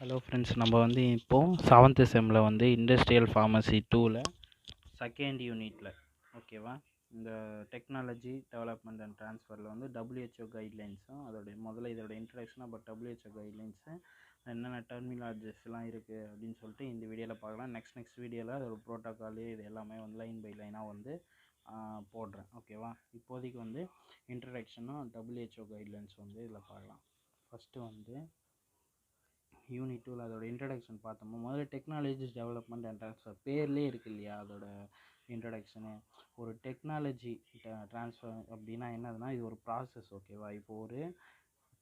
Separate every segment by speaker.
Speaker 1: Hello friends, நம்ம வந்து இப்போது 7th செம்மில் வந்து இண்டஸ்ட்ரியல் ஃபார்மசி 2ல் செகண்ட் யூனிட்டில் ஓகேவா, இந்த டெக்னாலஜி டெவலப்மெண்ட் அண்ட் ட்ரான்ஸ்ஃபரில் வந்து WHO கைட்லைன்ஸும் முதல்ல இதோட இன்ட்ரடக்ஷன் அபவுட் WHO கைட்லைன்ஸு என்னென்ன டெர்மினாலஜிஸ்லாம் இருக்குது அப்படின்னு சொல்லிட்டு இந்த வீடியோவில் பார்க்கலாம். நெக்ஸ்ட் வீடியோவில் அதோட ப்ரோட்டோக்காலு இது எல்லாமே வந்து லைன் பை லைனாக வந்து போடுறேன். ஓகேவா, இப்போதைக்கு வந்து இன்ட்ரடக்ஷனும் WHO கைட்லைன்ஸ் வந்து இதில் பார்க்கலாம். ஃபஸ்ட்டு வந்து யூனிட் 2ல் அதோட இன்ட்ரடக்ஷன் பார்த்தோம்னா, முதல்ல டெக்னாலஜிஸ் டெவலப்மெண்ட் அண்ட் ட்ரான்ஸ்ஃபர் பேர்லேயே இருக்கு இல்லையா, அதோட இன்ட்ரடக்ஷனு. ஒரு டெக்னாலஜி ட்ரான்ஸ்ஃபர் அப்படின்னா என்னதுன்னா, இது ஒரு ப்ராசஸ். ஓகேவா, இப்போது ஒரு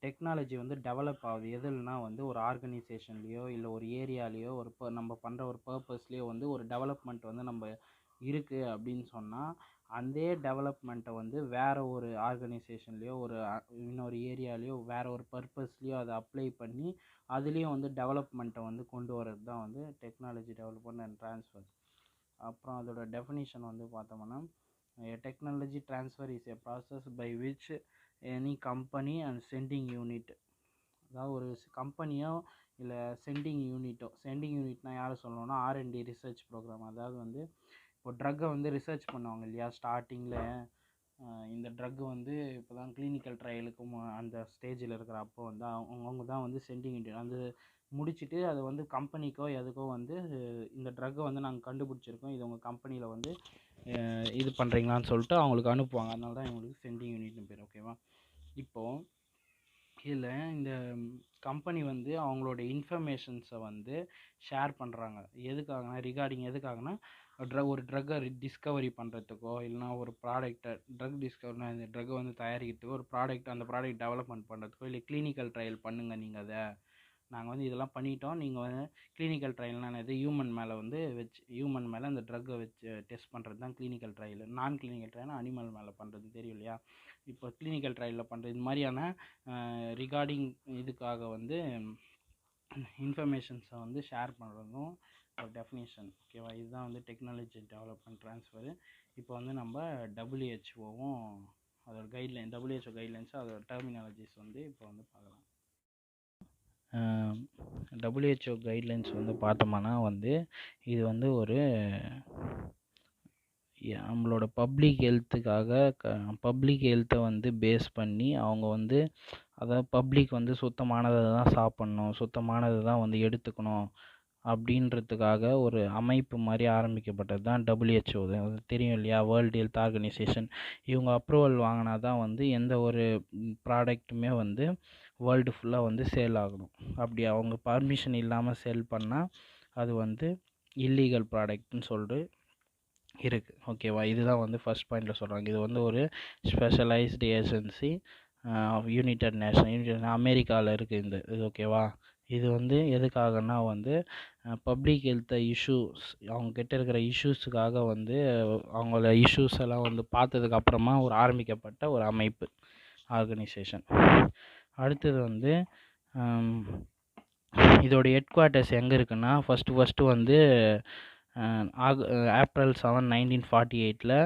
Speaker 1: டெக்னாலஜி வந்து டெவலப் ஆகுது எதுலனா வந்து ஒரு ஆர்கனைசேஷன்லேயோ இல்லை ஒரு ஏரியாலேயோ நம்ம பண்ணுற ஒரு பர்பஸ்லேயோ வந்து ஒரு டெவலப்மெண்ட் வந்து நம்ம இருக்குது அப்படின்னு சொன்னால், அந்த டெவலப்மெண்ட்டை வந்து வேறு ஒரு ஆர்கனைசேஷன்லேயோ இன்னொரு ஏரியாலேயோ வேறு ஒரு பர்பஸ்லேயோ அதை அப்ளை பண்ணி அதுலேயும் வந்து டெவலப்மெண்ட்டை வந்து கொண்டு வரது தான் வந்து டெக்னாலஜி டெவலப்மெண்ட் அண்ட் ட்ரான்ஸ்ஃபர். அப்புறம் அதோட டெஃபினிஷன் வந்து பார்த்தோம்னா, technology transfer is a process by which any company and sending unit, அதாவது ஒரு கம்பெனியோ இல்லை சென்டிங் யூனிட்னா யாரை சொல்லணும்னா R&D ரிசர்ச் ப்ரோக்ராம். அதாவது வந்து இப்போ ட்ரக்கை வந்து ரிசர்ச் பண்ணுவாங்க இல்லையா, ஸ்டார்டிங்கில் இந்த ட்ரக்கு வந்து இப்போ தான் கிளினிக்கல் ட்ரையலுக்கு அந்த ஸ்டேஜில் இருக்கிற அப்போ வந்து அவங்க தான் வந்து சென்டிங் யூனிட். அந்த முடிச்சுட்டு அதை வந்து கம்பெனிக்கோ எதுக்கோ வந்து இந்த ட்ரக்கை வந்து நாங்கள் கண்டுபிடிச்சிருக்கோம், இது உங்கள் கம்பெனியில் வந்து இது பண்ணுறீங்களான்னு சொல்லிட்டு அவங்களுக்கு அனுப்புவாங்க. அதனால தான் இவங்களுக்கு சென்டிங் யூனிட்னு பேர். ஓகேவா, இப்போது இதில் இந்த கம்பெனி வந்து அவங்களோட இன்ஃபர்மேஷன்ஸை வந்து ஷேர் பண்ணுறாங்க. எதுக்காகனா, எதுக்காகனா ஒரு ட்ரக்கை டிஸ்கவரி பண்ணுறதுக்கோ இல்லைனா ஒரு ப்ராடக்டை ட்ரக் டிஸ்கவரினா இந்த ட்ரக்கை வந்து தயாரிக்கிறதுக்கோ ஒரு அந்த ப்ராடக்ட் டெவலப்மெண்ட் பண்ணுறதுக்கோ இல்லை கிளினிக்கல் ட்ரையல் பண்ணுங்கள், நீங்கள் அதை நாங்கள் வந்து இதெல்லாம் பண்ணிட்டோம், நீங்கள் வந்து கிளினிக்கல் ட்ரையல்னால் இது ஹியூமன் மேலே அந்த ட்ரக்கை வச்சு டெஸ்ட் பண்ணுறது தான் கிளினிக்கல் ட்ரையல். நான் கிளினிக்கல் ட்ரையல்னால் அனிமல் மேலே பண்ணுறது தெரியும் இல்லையா. இப்போ கிளினிக்கல் ட்ரையலில் பண்ணுறது இது மாதிரியான ரிகார்டிங் இதுக்காக வந்து இன்ஃபர்மேஷன்ஸை வந்து ஷேர் பண்ணுறதும் ஒரு டெஃபினிஷன். ஓகேவா, இதுதான் வந்து டெக்னாலஜி டெவலப்மெண்ட் ட்ரான்ஸ்ஃபரு. இப்போ வந்து நம்ம WHOவும் அதோட WHO கைட்லைன்ஸு அதோட டெர்மினாலஜிஸ் வந்து இப்போ வந்து பார்க்கலாம். WHO கைட்லைன்ஸ் வந்து பார்த்தோம்னா வந்து இது வந்து ஒரு நம்மளோட பப்ளிக் ஹெல்த்தை வந்து பேஸ் பண்ணி அவங்க வந்து அதாவது பப்ளிக் வந்து சுத்தமானதை தான் சாப்பிட்ணும், சுத்தமானதை தான் வந்து எடுத்துக்கணும் அப்படின்றதுக்காக ஒரு அமைப்பு மாதிரி ஆரம்பிக்கப்பட்டது தான் WHO. அது தெரியும் இல்லையா, வேர்ல்டு ஹெல்த் ஆர்கனைசேஷன். இவங்க அப்ரூவல் வாங்கினா தான் வந்து எந்த ஒரு ப்ராடக்ட்டுமே வந்து வேர்ல்டு ஃபுல்லாக வந்து சேல் ஆகணும். அப்படி அவங்க பர்மிஷன் இல்லாமல் சேல் பண்ணால் அது வந்து இல்லீகல் ப்ராடக்ட்னு சொல்லிட்டு இருக்குது. ஓகேவா, இதுதான் வந்து ஃபர்ஸ்ட் பாயிண்டில் சொல்கிறாங்க. இது வந்து ஒரு ஸ்பெஷலைஸ்டு ஏஜென்சி யுனைடெட் நேஷன் அமெரிக்காவில் இருக்குது இந்த இது. ஓகேவா, இது வந்து எதுக்காகனா வந்து பப்ளிக் ஹெல்த்தை இஷ்யூஸ் அவங்கக்கிட்ட இருக்கிற இஷ்யூஸுக்காக வந்து அவங்கள இஷ்யூஸ் எல்லாம் வந்து பார்த்ததுக்கப்புறமா ஒரு ஆரம்பிக்கப்பட்ட ஒரு அமைப்பு ஆர்கனைசேஷன். அடுத்தது வந்து இதோட ஹெட் குவார்ட்டர்ஸ் எங்கே இருக்குன்னா, ஃபஸ்ட்டு வந்து April 7, 1948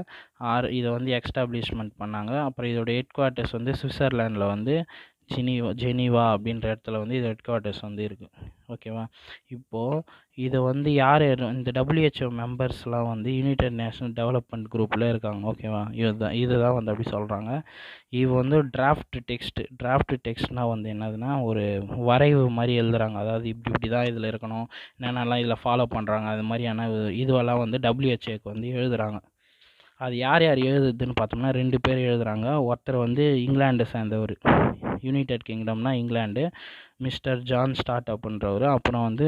Speaker 1: இதை வந்து எக்ஸ்டாப்ளிஷ்மெண்ட் பண்ணாங்க. அப்புறம் இதோட ஹெட் குவார்ட்டர்ஸ் வந்து சுவிட்சர்லாண்டில் வந்து ஜெனீவா அப்படின்ற இடத்துல வந்து இது ஹெட் குவார்ட்டர்ஸ் வந்து இருக்குது. ஓகேவா, இப்போது இதை வந்து யார் இந்த WHO மெம்பர்ஸ்லாம் வந்து யுனைடெட் நேஷனல் டெவலப்மெண்ட் குரூப்பில் இருக்காங்க. ஓகேவா, இதுதான் வந்து அப்படி சொல்கிறாங்க. இது வந்து டிராஃப்ட் டெக்ஸ்ட்னால் வந்து என்னதுன்னா ஒரு வரைவு மாதிரி எழுதுகிறாங்க. அதாவது இப்படி தான் இதில் இருக்கணும், என்னென்னலாம் இதில் ஃபாலோ பண்ணுறாங்க, அது மாதிரியான இதுவெல்லாம் வந்து WHO வந்து எழுதுகிறாங்க. அது யார் எழுதுதுன்னு பார்த்தோம்னா 2 பேர் எழுதுகிறாங்க. ஒருத்தர் வந்து இங்கிலாண்டை சேர்ந்தவர், யுனைடெட் கிங்டம்னா இங்கிலாண்டு, மிஸ்டர் ஜான் ஸ்டார்ட் அப்படின்றவர். அப்புறம் வந்து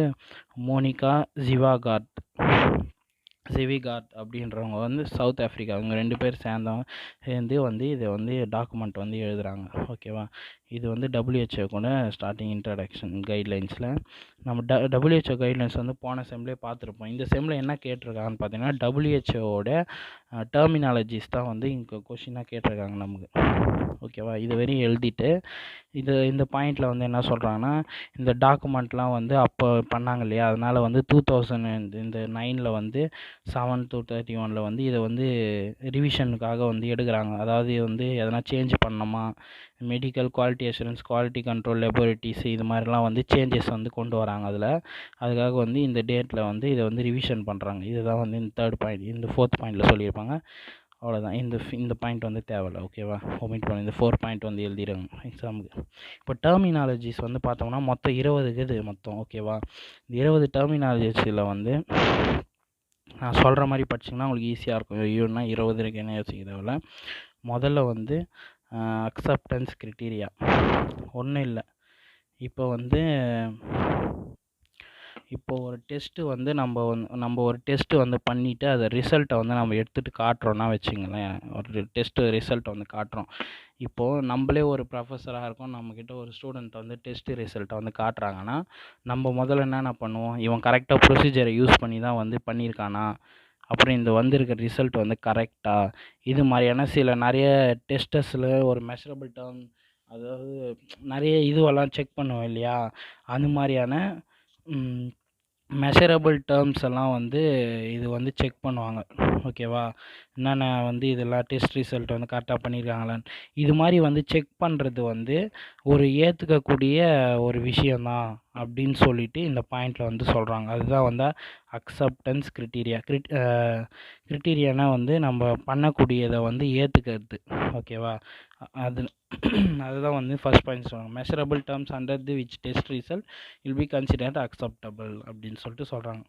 Speaker 1: மோனிகா ஜிவிகார்ட் அப்படின்றவங்க வந்து சவுத் ஆஃப்ரிக்கா. அவங்க 2 பேர் சேர்ந்து வந்து இதை வந்து டாக்குமெண்ட் வந்து எழுதுகிறாங்க. ஓகேவா, இது வந்து WHO கூட ஸ்டார்டிங் இன்ட்ரடக்ஷன் கைட்லைன்ஸில். நம்ம WHO கைட்லைன்ஸ் வந்து போன செம்லேயே பார்த்துருப்போம். இந்த செம்மில் என்ன கேட்டிருக்காங்கன்னு பார்த்தீங்கன்னா, WHOவோட டெர்மினாலஜிஸ் தான் வந்து இங்கே கொஷினாக கேட்டிருக்காங்க நமக்கு. ஓகேவா. இது வரையும் எழுதிட்டு இந்த பாயிண்டில் வந்து என்ன சொல்கிறாங்கன்னா, இந்த டாக்குமெண்ட்லாம் வந்து அப்போ பண்ணாங்க இல்லையா, அதனால் வந்து 2009 வந்து 7/2/31 வந்து இதை வந்து ரிவிஷனுக்காக வந்து எடுக்கிறாங்க. அதாவது வந்து எதனா சேஞ்ச் பண்ணணுமா, medical quality assurance, quality control, லெபோரட்டரிஸ் இது மாதிரிலாம் வந்து சேஞ்சஸ் வந்து கொண்டு வராங்க அதுக்காக வந்து இந்த டேட்டில் வந்து இதை வந்து ரிவிஷன் பண்ணுறாங்க. இதுதான் வந்து இந்த 3rd பாயிண்ட். இந்த 4th பாயிண்டில் சொல்லியிருப்பாங்க. அவ்வளோதான். இந்த பாயிண்ட் வந்து தேவையில்லை. ஓகேவா, ஒமிட் பண்ணி இந்த 4 பாயிண்ட் வந்து எழுதிடுங்க எக்ஸாமுக்கு. இப்போ டெர்மினாலஜிஸ் வந்து பார்த்தோம்னா மொத்தம் 20 இருக்குது மொத்தம். ஓகேவா, இந்த 20 டெர்மினாலஜிஸில் வந்து நான் சொல்கிற மாதிரி படிச்சிங்கன்னா உங்களுக்கு ஈஸியாக இருக்கும். ஐயோன்னா 20 இருக்குன்னு யோசிக்க தேவையில்ல. முதல்ல வந்து அக்செப்டன்ஸ் கிரிட்டீரியா ஒன்றும் இல்லை. இப்போ ஒரு டெஸ்ட்டு வந்து நம்ம ஒரு டெஸ்ட்டு வந்து பண்ணிவிட்டு அதை ரிசல்ட்டை வந்து நம்ம எடுத்துகிட்டு காட்டுறோன்னா வச்சுங்களேன், ஒரு டெஸ்ட்டு ரிசல்ட்டை வந்து காட்டுறோம். இப்போது நம்மளே ஒரு ப்ரொஃபஸராக இருக்கோம், நம்மக்கிட்ட ஒரு ஸ்டூடெண்ட் வந்து டெஸ்ட்டு ரிசல்ட்டை வந்து காட்டுறாங்கன்னா நம்ம முதல்ல என்னென்ன பண்ணுவோம், இவன் கரெக்டாக ப்ரொசீஜரை யூஸ் பண்ணி தான் வந்து பண்ணியிருக்கானா, அப்புறம் இந்த வந்திருக்க ரிசல்ட் வந்து கரெக்டாக, இது மாதிரியான நிறைய டெஸ்டஸில் ஒரு மெஷரபிள் டேர்ம், அதாவது நிறைய இதுவெல்லாம் செக் பண்ணுவோம் இல்லையா, அந்த மாதிரியான மெஷரபிள் டேர்ம்ஸ் எல்லாம் வந்து இது வந்து செக் பண்ணுவாங்க. ஓகேவா, என்னென்ன வந்து இதெல்லாம் டெஸ்ட் ரிசல்ட் வந்து கரெக்டாக பண்ணியிருக்காங்களான்னு இது மாதிரி வந்து செக் பண்ணுறது வந்து ஒரு ஏற்றுக்கக்கூடிய ஒரு விஷயந்தான் அப்படின்னு சொல்லிட்டு இந்த பாயிண்டில் வந்து சொல்கிறாங்க. அதுதான் வந்து அக்செப்டன்ஸ் கிரிட்டீரியா. கிரிட்டீரியானா வந்து நம்ம பண்ணக்கூடியதை வந்து ஏற்றுக்கிறது. ஓகேவா, அதுதான் வந்து ஃபர்ஸ்ட் பாயிண்ட் சொல்கிறாங்க. Measurable terms under the which test result will be considered acceptable அப்படின்னு சொல்லிட்டு சொல்கிறாங்க.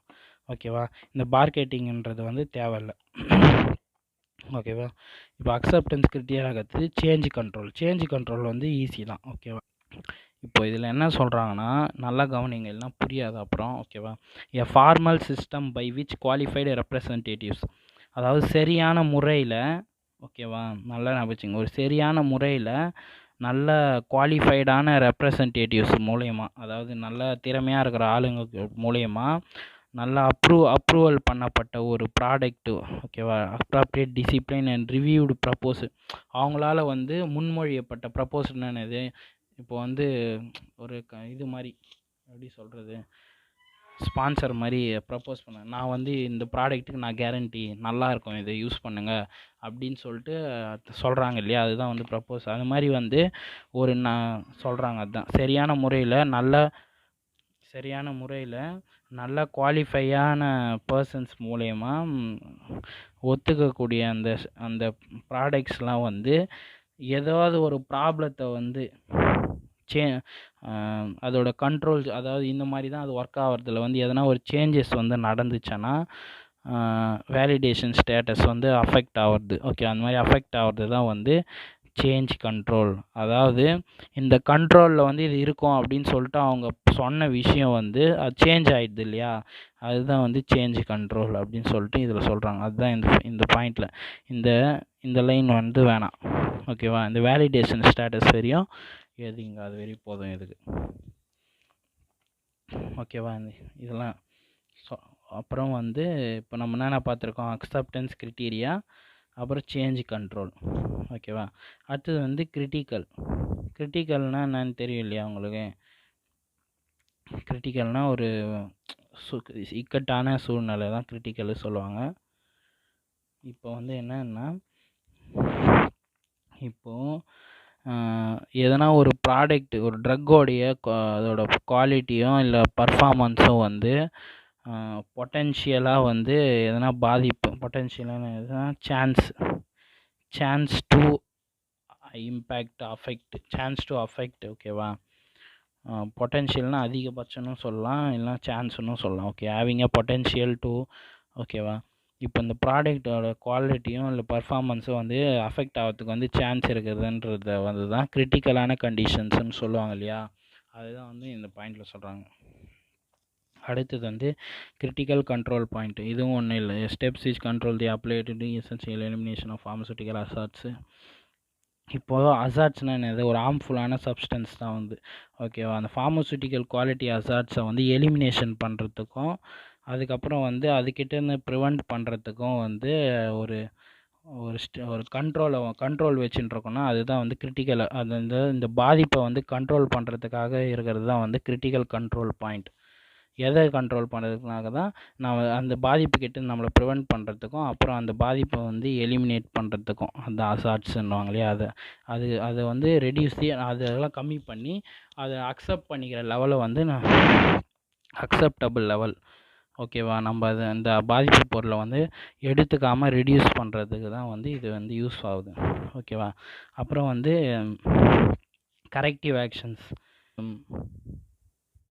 Speaker 1: ஓகேவா, இந்த மார்க்கெட்டிங்ன்றது வந்து தேவையில்லை. ஓகேவா, இப்போ அக்செப்டன்ஸ் கிரிட்டீரியா கற்று சேஞ்ச் கண்ட்ரோல் வந்து ஈஸி தான். ஓகேவா, இப்போ இதில் என்ன சொல்கிறாங்கன்னா நல்லா கவனிங்க, எல்லாம் புரியாது அப்புறம். ஓகேவா, a formal system by which qualified representatives, அதாவது சரியான முறையில், ஓகேவா, நல்லா ஞாபகம், ஒரு சரியான முறையில் நல்ல குவாலிஃபைடான ரெப்ரசன்டேட்டிவ்ஸ் மூலயமா, அதாவது நல்ல திறமையாக இருக்கிற ஆளுங்க மூலயமா நல்லா அப்ரூவல் பண்ணப்பட்ட ஒரு ப்ராடக்ட்டு. ஓகேவா, appropriate discipline and reviewed propose, அவங்களால வந்து முன்மொழியப்பட்ட ப்ரப்போசல் என்னது, இப்போ வந்து ஒரு இது மாதிரி எப்படி சொல்கிறது, ஸ்பான்சர் மாதிரி ப்ரப்போஸ் பண்ணேன், நான் வந்து இந்த ப்ராடக்ட்டுக்கு நான் கேரண்டி நல்லா இருக்கும், இதை யூஸ் பண்ணுங்கள் அப்படின்னு சொல்லிட்டு சொல்கிறாங்க இல்லையா, அதுதான் வந்து ப்ரப்போஸ். அது மாதிரி வந்து சொல்கிறாங்க. அதுதான் சரியான முறையில் நல்ல குவாலிஃபையான பர்சன்ஸ் மூலயமா ஒத்துக்கக்கூடிய அந்த ப்ராடக்ட்ஸ்லாம் வந்து ஏதாவது ஒரு ப்ராப்ளத்தை வந்து அதோட கண்ட்ரோல்ஸ், அதாவது இந்த மாதிரி தான் அது ஒர்க் ஆகிறதுல வந்து எதனா ஒரு சேஞ்சஸ் வந்து நடந்துச்சுன்னா வேலிடேஷன் ஸ்டேட்டஸ் வந்து அஃபெக்ட் ஆகிறது. ஓகே, அந்த மாதிரி அஃபெக்ட் ஆகிறது தான் வந்து சேஞ்ச் கண்ட்ரோல். அதாவது இந்த கண்ட்ரோலில் வந்து இது இருக்கும் அப்படின்னு சொல்லிட்டு அவங்க சொன்ன விஷயம் வந்து அது சேஞ்ச் ஆகிடுது இல்லையா, அதுதான் வந்து சேஞ்ச் கண்ட்ரோல் அப்படின்னு சொல்லிட்டு இதில் சொல்கிறாங்க. அதுதான் இந்த பாயிண்டில் இந்த லைன் வந்து வேணாம். ஓகேவா, இந்த வேலிடேஷன் ஸ்டேட்டஸ் வரையும் எழுதிங்க, அது வரையும் போதும் இதுக்கு. ஓகேவா, இதெல்லாம் அப்புறம் வந்து இப்போ நம்ம என்னென்ன பார்த்துருக்கோம், அக்செப்டன்ஸ் கிரிட்டீரியா, அப்புறம் சேஞ்ச் கண்ட்ரோல். ஓகேவா, அடுத்தது வந்து கிரிட்டிக்கல்னால் என்னன்னு தெரியும் இல்லையா உங்களுக்கு. கிரிட்டிக்கல்னால் ஒரு இக்கட்டான சூழ்நிலை தான் கிரிட்டிக்கல் சொல்லுவாங்க. இப்போ வந்து என்னன்னா, இப்போது எதனா ஒரு ப்ராடக்ட், ஒரு ட்ரக்கோடைய அதோட குவாலிட்டியும் இல்லை பர்ஃபார்மன்ஸும் வந்து பொட்டென்ஷியலாக வந்து எதனா பாதிப்பு, பொட்டென்ஷியலான எதுனா சான்ஸ் டு இம்பேக்ட் அஃபெக்ட். ஓகேவா, பொட்டென்ஷியல்னால் அதிகபட்சம்னு சொல்லலாம், இல்லைனா சான்ஸ்னு சொல்லலாம். Okay, having a potential to. ஓகேவா, இப்போ இந்த ப்ராடக்டோட குவாலிட்டியும் இல்லை பர்ஃபார்மன்ஸும் வந்து அஃபெக்ட் ஆகிறதுக்கு வந்து சான்ஸ் இருக்குதுன்றத வந்து தான் கிரிட்டிக்கலான கண்டிஷன்ஸ்னு சொல்லுவாங்க இல்லையா, அதுதான் வந்து இந்த பாயிண்டில் சொல்கிறாங்க. அடுத்தது வந்து கிரிட்டிக்கல் கண்ட்ரோல் பாயிண்ட். இதுவும் ஒன்றும் இல்லை, steps which control the applied to essential elimination of pharmaceutical hazards. இப்போது அசார்ட்ஸ்னால் என்னது, ஒரு ஹார்ம்ஃபுல்லான சப்ஸ்டன்ஸ் தான் வந்து. ஓகேவா, அந்த ஃபார்மசூட்டிக்கல் குவாலிட்டி அசார்ட்ஸை வந்து எலிமினேஷன் பண்ணுறதுக்கும் அதுக்கப்புறம் வந்து அதுக்கிட்டேருந்து ப்ரிவெண்ட் பண்ணுறதுக்கும் வந்து ஒரு ஒரு கண்ட்ரோல் வச்சுட்டுருக்கோன்னா அதுதான் வந்து கிரிட்டிக்கல். அது இந்த பாதிப்பை வந்து கண்ட்ரோல் பண்ணுறதுக்காக இருக்கிறது தான் வந்து கிரிட்டிக்கல் கண்ட்ரோல் பாயிண்ட். எதை கண்ட்ரோல் பண்ணுறதுக்காக தான் நம்ம அந்த பாதிப்பு கிட்ட நம்மளை ப்ரிவெண்ட் பண்ணுறதுக்கும் அப்புறம் அந்த பாதிப்பை வந்து எலிமினேட் பண்ணுறதுக்கும் அந்த அசாட்ஸ்ன்னுவாங்க இல்லையா, அதை வந்து அதெல்லாம் கம்மி பண்ணி அதை அக்செப்ட் பண்ணிக்கிற லெவலை வந்து நான் அக்செப்டபிள் லெவல், ஓகேவா, நம்ம அந்த பாதிப்பு பொருளை வந்து எடுத்துக்காமல் ரெடியூஸ் பண்ணுறதுக்கு தான் வந்து இது வந்து யூஸ் ஆகுது, ஓகேவா. அப்புறம் வந்து கரெக்டிவ் ஆக்ஷன்ஸ்.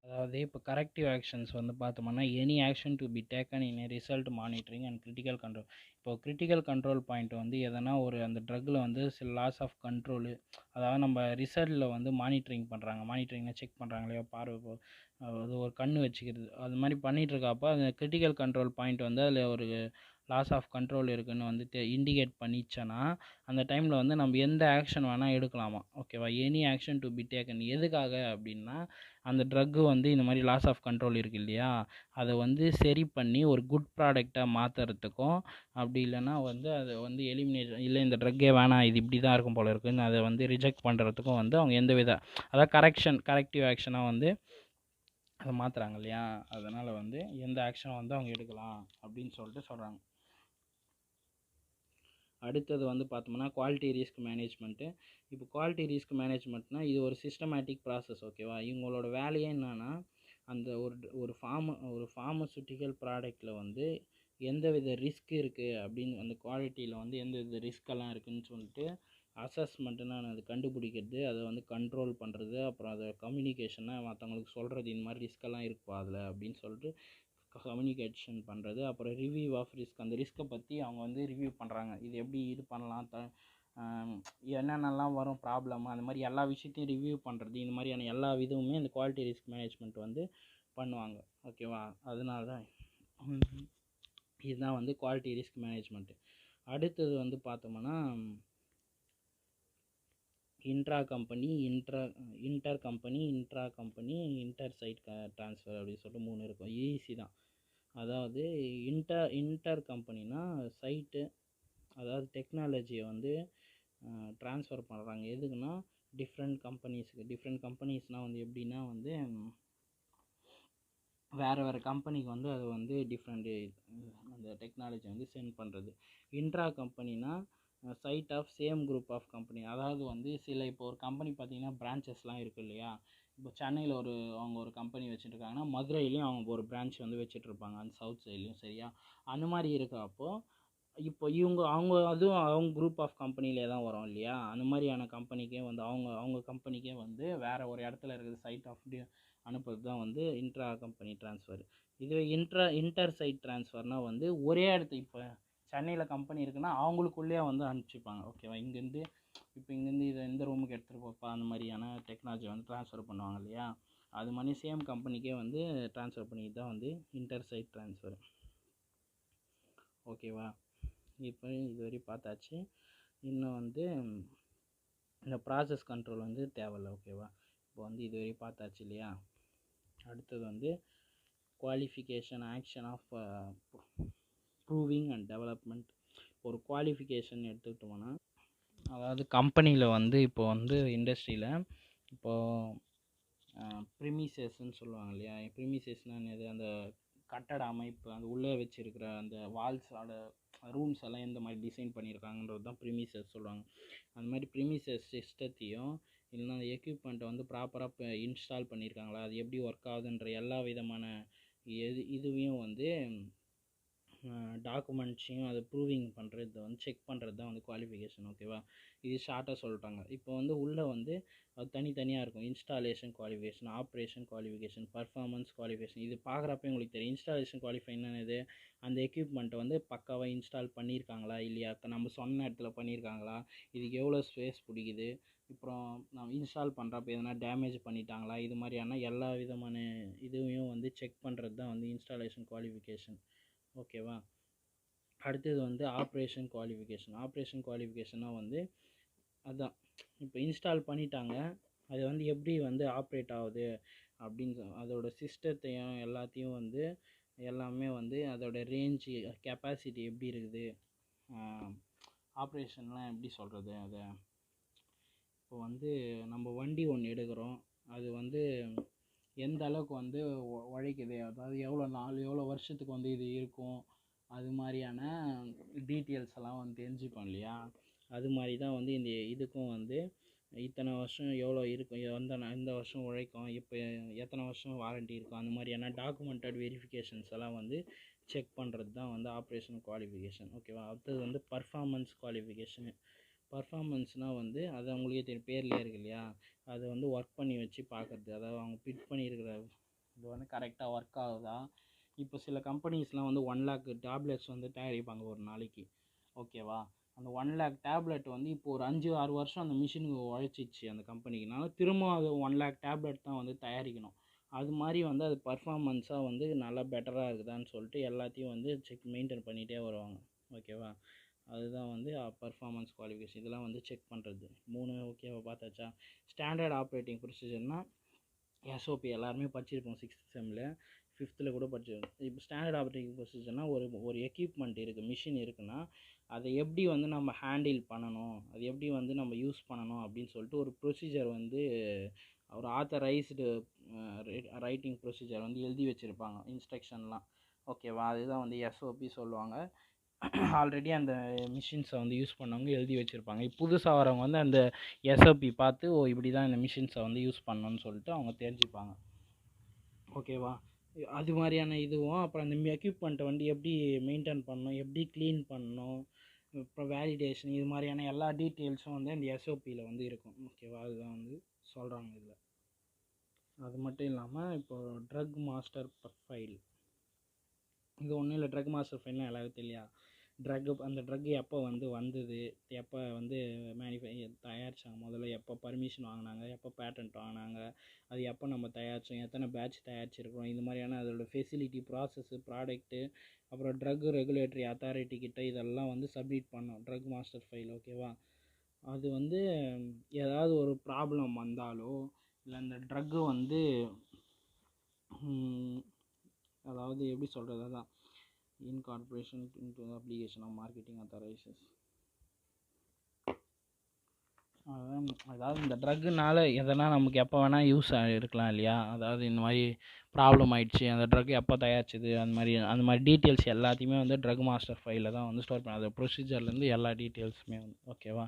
Speaker 1: அதாவது இப்போ கரெக்டிவ் ஆக்ஷன்ஸ் வந்து பார்த்தோம்னா any action to be taken in result monitoring and critical control. இப்போ கிரிட்டிக்கல் கண்ட்ரோல் பாயிண்ட் வந்து எதனா அந்த ட்ரக்கில் வந்து சில லாஸ் ஆஃப் கண்ட்ரோலு, அதாவது நம்ம ரிசல்ட்டில் வந்து மானிட்டரிங்னா செக் பண்ணுறாங்க இல்லையா, பார்வை அது ஒரு கண் வச்சுக்கிறது அது மாதிரி பண்ணிகிட்டு இருக்கப்போ அந்த கிரிட்டிக்கல் கண்ட்ரோல் பாயிண்ட் வந்து அதில் ஒரு லாஸ் ஆஃப் கண்ட்ரோல் இருக்குதுன்னு வந்து இண்டிகேட் பண்ணிச்சேன்னா அந்த டைமில் வந்து நம்ம எந்த ஆக்ஷன் வேணால் எடுக்கலாமா, ஓகேவா. Any action to be taken எதுக்காக அப்படின்னா அந்த ட்ரக்கு வந்து இந்த மாதிரி லாஸ் ஆஃப் கண்ட்ரோல் இருக்குது இல்லையா, அதை வந்து சரி பண்ணி ஒரு குட் ப்ராடக்டாக மாற்றுறதுக்கும் அப்படி இல்லைன்னா வந்து அதை வந்து எலிமினேஷன் இல்லை இந்த ட்ரக்கே வேணாம் இது இப்படி தான் இருக்கும் போல இருக்குன்னு அதை வந்து ரிஜெக்ட் பண்ணுறதுக்கும் வந்து அவங்க எந்த வித அதாவது கரெக்டிவ் ஆக்ஷனாக வந்து அதை மாற்றுறாங்க இல்லையா, அதனால் வந்து எந்த ஆக்ஷனை வந்து அவங்க எடுக்கலாம் அப்படின்னு சொல்லிட்டு சொல்கிறாங்க. அடுத்தது வந்து பார்த்தோம்னா குவாலிட்டி ரிஸ்க் மேனேஜ்மெண்ட்டு. இப்போ குவாலிட்டி ரிஸ்க் மேனேஜ்மெண்ட்னால் இது ஒரு சிஸ்டமேட்டிக் ப்ராசஸ், ஓகேவா. இவங்களோட வேலையே என்னென்னா அந்த ஒரு ஃபார்மசூட்டிக்கல் ப்ராடக்டில் வந்து எந்த வித ரிஸ்க் இருக்குது அப்படின்னு அந்த குவாலிட்டியில் வந்து எந்த வித ரிஸ்கெல்லாம் இருக்குதுன்னு சொல்லிட்டு அசஸ்மெண்ட்டுன்னு அது கண்டுபிடிக்கிறது, அதை வந்து கண்ட்ரோல் பண்ணுறது, அப்புறம் அதை கம்யூனிகேஷனை மற்றவங்களுக்கு சொல்கிறது இந்த மாதிரி ரிஸ்கெல்லாம் இருக்குப்பா அதில் அப்படின்னு சொல்லிட்டு கம்யூனிகேஷன் பண்ணுறது. அப்புறம் ரிவ்யூ ஆஃப் ரிஸ்க், அந்த ரிஸ்க்கை பற்றி அவங்க வந்து ரிவ்யூ பண்ணுறாங்க, இது எப்படி இது பண்ணலாம், என்னென்னலாம் வரும் ப்ராப்ளம், அந்த மாதிரி எல்லா விஷயத்தையும் ரிவ்யூ பண்ணுறது, இந்த மாதிரியான எல்லா விதமுமே இந்த குவாலிட்டி ரிஸ்க் மேனேஜ்மெண்ட் வந்து பண்ணுவாங்க, ஓகேவா. அதனால தான் இதுதான் வந்து குவாலிட்டி ரிஸ்க் மேனேஜ்மெண்ட்டு. அடுத்தது வந்து பார்த்தோம்னா inter company inter site transfer அப்படின்னு சொல்லிட்டு 3 இருக்கும். ஈஸி தான். அதாவது இன்டர் கம்பெனினா சைட்டு, அதாவது டெக்னாலஜியை வந்து ட்ரான்ஸ்ஃபர் பண்ணுறாங்க. எதுக்குன்னா டிஃப்ரெண்ட் கம்பெனிஸ்னால் வந்து எப்படின்னா வந்து வேறு கம்பெனிக்கு வந்து அது வந்து டிஃப்ரெண்ட்டு அந்த டெக்னாலஜி வந்து சென்ட் பண்ணுறது. இன்ட்ரா கம்பெனினா side of same group of company, அதாவது வந்து இப்போ ஒரு கம்பெனி பார்த்திங்கன்னா பிரான்ச்சஸ்லாம் இருக்குது இல்லையா. இப்போ சென்னையில் அவங்க ஒரு கம்பெனி வச்சுட்டுருக்காங்கன்னா மதுரையிலையும் அவங்க ஒரு பிரான்ச் வந்து வச்சுட்ருப்பாங்க, அந்த சவுத் சைட்லேயும், சரியா. அந்த மாதிரி இருக்கப்போ இப்போ அவங்க குரூப் ஆஃப் கம்பெனிலே தான் வரும் இல்லையா. அந்த மாதிரியான கம்பெனிக்கே வந்து அவங்க கம்பெனிக்கே வந்து வேறு ஒரு இடத்துல இருக்குது சைட் ஆஃப் அனுப்புறது தான் வந்து இன்ட்ரா கம்பெனி ட்ரான்ஸ்ஃபர். இதுவே இன்டர் சைட் ட்ரான்ஸ்ஃபர்னால் வந்து ஒரே இடத்து இப்போ சென்னையில் கம்பெனி இருக்குன்னா அவங்களுக்குள்ளேயே வந்து அனுப்பிச்சிப்பாங்க, ஓகேவா. இங்கேருந்து இதை இந்த ரூமுக்கு எடுத்துகிட்டு போப்பா அந்த மாதிரியான டெக்னாலஜி வந்து ட்ரான்ஸ்ஃபர் பண்ணுவாங்க இல்லையா. அது மாதிரி சேம் கம்பெனிக்கே வந்து ட்ரான்ஸ்ஃபர் பண்ணிட்டு தான் வந்து இன்டர் சைட் ட்ரான்ஸ்ஃபர், ஓகேவா. இப்போ இதுவரை பார்த்தாச்சு. இன்னும் வந்து இந்த ப்ராசஸ் கண்ட்ரோல் வந்து தேவையில்லை, ஓகேவா. இப்போ வந்து இதுவரை பார்த்தாச்சு இல்லையா. அடுத்தது வந்து qualification action of proving and development. ஒரு குவாலிஃபிகேஷன் எடுத்துக்கிட்டோம்னா அதாவது கம்பெனியில் வந்து இப்போ வந்து இண்டஸ்ட்ரியில் இப்போது ப்ரிமிசஸ்ன்னு சொல்லுவாங்க இல்லையா. ப்ரிமிசஸ்னால் என்னது, அந்த கட்டட அமைப்பு, அந்த உள்ளே வச்சுருக்கிற அந்த வால்ஸோட ரூம்ஸ் எல்லாம் எந்த மாதிரி டிசைன் பண்ணியிருக்காங்கன்றது தான் ப்ரிமிசஸ் சொல்லுவாங்க. அந்த மாதிரி ப்ரிமிசஸ் சிஸ்டத்தையும் இல்லைன்னா அந்த எக்யூப்மெண்ட்டை வந்து ப்ராப்பராக இன்ஸ்டால் பண்ணியிருக்காங்களா, அது எப்படி ஒர்க் ஆகுதுன்ற எல்லா விதமான இதுவையும் வந்து டாக்குமெண்ட்ஸையும் அதை ப்ரூவிங் பண்ணுறது வந்து செக் பண்ணுறது தான் வந்து குவாலிஃபிகேஷன், ஓகேவா. இது ஷார்ட்டாக சொல்லிட்டாங்க. இப்போ வந்து உள்ளே வந்து அது தனித்தனியாக இருக்கும். Installation qualification, operation qualification, performance qualification. இது பார்க்குறப்ப உங்களுக்கு தெரியும் இன்ஸ்டாலேஷன் குவாலிஃபை என்னது, அந்த எக்யூப்மெண்ட்டை வந்து பக்காவாக இன்ஸ்டால் பண்ணியிருக்காங்களா இல்லையா, நம்ம சொன்ன இடத்துல பண்ணியிருக்காங்களா, இதுக்கு எவ்வளோ ஸ்பேஸ் பிடிக்குது, அப்புறம் நம்ம இன்ஸ்டால் பண்ணுறப்ப எதனா டேமேஜ் பண்ணிட்டாங்களா, இது மாதிரியான எல்லா விதமான இதுவையும் வந்து செக் பண்ணுறது தான் வந்து இன்ஸ்டாலேஷன் குவாலிஃபிகேஷன், ஓகேவா. அடுத்தது வந்து ஆப்ரேஷன் குவாலிஃபிகேஷனாக வந்து அதுதான் இப்போ இன்ஸ்டால் பண்ணிட்டாங்க, அது வந்து எப்படி வந்து ஆப்ரேட் ஆகுது அப்படின்னு அதோட சிஸ்டத்தையும் எல்லாத்தையும் வந்து எல்லாமே வந்து அதோட ரேஞ்சு கெப்பாசிட்டி எப்படி இருக்குது, ஆப்ரேஷன்லாம் எப்படி சொல்கிறது, அதை இப்போ வந்து நம்ம வண்டி ஒன்று எடுக்கிறோம், அது வந்து எந்த அளவுக்கு வந்து உழைக்குது, அதாவது எவ்வளோ நாள் எவ்வளோ வருஷத்துக்கு வந்து இது இருக்கும், அது மாதிரியான டீட்டெயில்ஸ் எல்லாம் வந்து தெரிஞ்சுப்போம் இல்லையா. அது மாதிரி தான் வந்து இந்த இதுக்கும் வந்து இத்தனை வருஷம் எவ்வளோ இருக்கும், இந்த வருஷம் உழைக்கும், இப்போ எத்தனை வருஷம் வாரண்டி இருக்கும், அந்த மாதிரியான டாக்குமெண்டட் வெரிஃபிகேஷன்ஸ் எல்லாம் வந்து செக் பண்ணுறது தான் வந்து ஆப்ரேஷன் குவாலிஃபிகேஷன். ஓகேவா. அடுத்தது வந்து பர்ஃபார்மன்ஸ் குவாலிஃபிகேஷனு. பர்ஃபார்மன்ஸ்னால் வந்து அது அவங்களுக்கே தெரியும், பேர்லேயே இருக்கு இல்லையா. அது வந்து ஒர்க் பண்ணி வச்சு பார்க்குறது, அதாவது அவங்க ஃபிட் பண்ணியிருக்கிற இது வந்து கரெக்டாக ஒர்க் ஆகுதா. இப்போ சில கம்பெனிஸ்லாம் வந்து 1 lakh டேப்லெட்ஸ் வந்து தயாரிப்பாங்க ஒரு நாளைக்கு. ஓகேவா. அந்த 1 lakh டேப்லெட் வந்து இப்போ ஒரு 5-6 வருஷம் அந்த மிஷினுக்கு உழைச்சிச்சு அந்த கம்பெனிக்குனால திரும்ப அது 1 lakh டேப்லெட் தான் வந்து தயாரிக்கணும். அது மாதிரி வந்து அது பர்ஃபார்மன்ஸாக வந்து நல்லா பெட்டராக இருக்குதான்னு சொல்லிட்டு எல்லாத்தையும் வந்து மெயின்டைன் பண்ணிகிட்டே வருவாங்க. ஓகேவா. அதுதான் வந்து பர்ஃபார்மன்ஸ் குவாலிஃபிகேஷன். இதெல்லாம் வந்து செக் பண்ணுறது 3 ஓகேவா பார்த்தாச்சா. ஸ்டாண்டர்ட் ஆப்ரேட்டிங் ப்ரொசீஜர்னால் எஸ்ஓபி எல்லாருமே படிச்சிருப்போம் 6th செம்மில், 5th கூட படிச்சிருக்கோம். இப்போ ஸ்டாண்டர்ட் ஆப்ரேட்டிங் ப்ரொசீஜர்னால் ஒரு எக்யூப்மெண்ட் இருக்குது, மிஷின் இருக்குன்னா அதை எப்படி வந்து நம்ம ஹேண்டில் பண்ணணும், அது எப்படி வந்து நம்ம யூஸ் பண்ணணும் அப்படின்னு சொல்லிட்டு ஒரு ப்ரொசீஜர் வந்து ஒரு ஆத்தரைஸ்டு ரைட்டிங் ப்ரொசீஜர் வந்து எழுதி வச்சுருப்பாங்க, இன்ஸ்ட்ரக்ஷன்லாம். ஓகேவா. அதுதான் வந்து எஸ்ஓபி சொல்லுவாங்க. ஆல்ரெடி அந்த மிஷின்ஸை வந்து யூஸ் பண்ணவங்க எழுதி வச்சுருப்பாங்க. இப்போ புதுசாக வரவங்க வந்து அந்த எஸ்ஓபி பார்த்து இப்படி தான் இந்த மிஷின்ஸை வந்து யூஸ் பண்ணணும்னு சொல்லிட்டு அவங்க தெரிஞ்சுப்பாங்க. ஓகேவா. அது மாதிரியான இதுவும் அப்புறம் அந்த எக்யூப்மெண்ட்டை வந்து எப்படி மெயின்டைன் பண்ணணும், எப்படி க்ளீன் பண்ணணும், அப்புறம் வேலிடேஷன், இது மாதிரியான எல்லா டீட்டெயில்ஸும் வந்து அந்த எஸ்ஓபியில் வந்து இருக்கும். ஓகேவா. அதுதான் வந்து சொல்கிறாங்க இதில். அது மட்டும் இல்லாமல் இப்போ ட்ரக் மாஸ்டர் ப்ரொஃபைல், இது ஒன்றும் இல்லை. ட்ரக் மாஸ்டர் ஃபைல்னால் எல்லாருக்கும் தெரியா. அந்த ட்ரக் எப்போ வந்து வந்தது, எப்போ வந்து தயாரித்தாங்க, முதல்ல எப்போ பர்மிஷன் வாங்கினாங்க, எப்போ பேட்டன்ட் வாங்கினாங்க, அது எப்போ நம்ம தயாரித்தோம், எத்தனை பேட்ச் தயாரிச்சிருக்கிறோம், இது மாதிரியான அதோட ஃபெசிலிட்டி, ப்ராசஸ்ஸு, ப்ராடக்ட்டு, அப்புறம் ட்ரக் ரெகுலேட்டரி அத்தாரிட்டி கிட்ட இதெல்லாம் வந்து சப்மிட் பண்ணோம் ட்ரக் மாஸ்டர் ஃபைல். ஓகேவா. அது வந்து ஏதாவது ஒரு ப்ராப்ளம் வந்தாலோ இல்லை இந்த ட்ரக்கு வந்து அதாவது எப்படி சொல்கிறது, அதான் incorporation into application of marketing authorisations. அதாவது இந்த ட்ரக்குனால எதனா நமக்கு எப்போ வேணால் யூஸ் இருக்கலாம் இல்லையா. அதாவது இந்த மாதிரி ப்ராப்ளம் ஆகிடுச்சு, அந்த ட்ரக் எப்போ தயாரிச்சது, அந்த மாதிரி டீட்டெயில்ஸ் எல்லாத்தையுமே வந்து ட்ரக் மாஸ்டர் ஃபைலில் தான் வந்து ஸ்டோர் பண்ண, அது ப்ரொசீஜர்லேருந்து எல்லா டீட்டெயில்ஸுமே வந்து. ஓகேவா.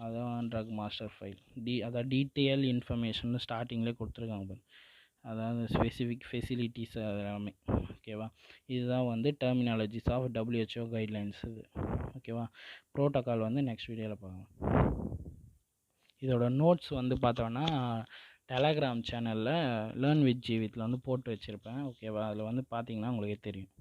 Speaker 1: அதுதான் ட்ரக் மாஸ்டர் ஃபைல். அதாவது டீட்டெயில் இன்ஃபர்மேஷன் ஸ்டார்டிங்லேயே கொடுத்துருக்காங்க. அதாவது ஸ்பெசிஃபிக் ஃபெசிலிட்டிஸ் அது எல்லாமே. ஓகேவா. இதுதான் வந்து டெர்மினாலஜிஸ் ஆஃப் WHO கைட்லைன்ஸ் இது. ஓகேவா. ப்ரோட்டோக்கால் வந்து நெக்ஸ்ட் வீடியோவில் பார்க்கலாம். இதோட நோட்ஸ் வந்து பார்த்தோன்னா டெலகிராம் சேனலில் லேர்ன் வித் ஜீவித்தில் வந்து போட்டு வச்சுருப்பேன். ஓகேவா. அதில் வந்து பார்த்தீங்கன்னா உங்களுக்கே தெரியும்.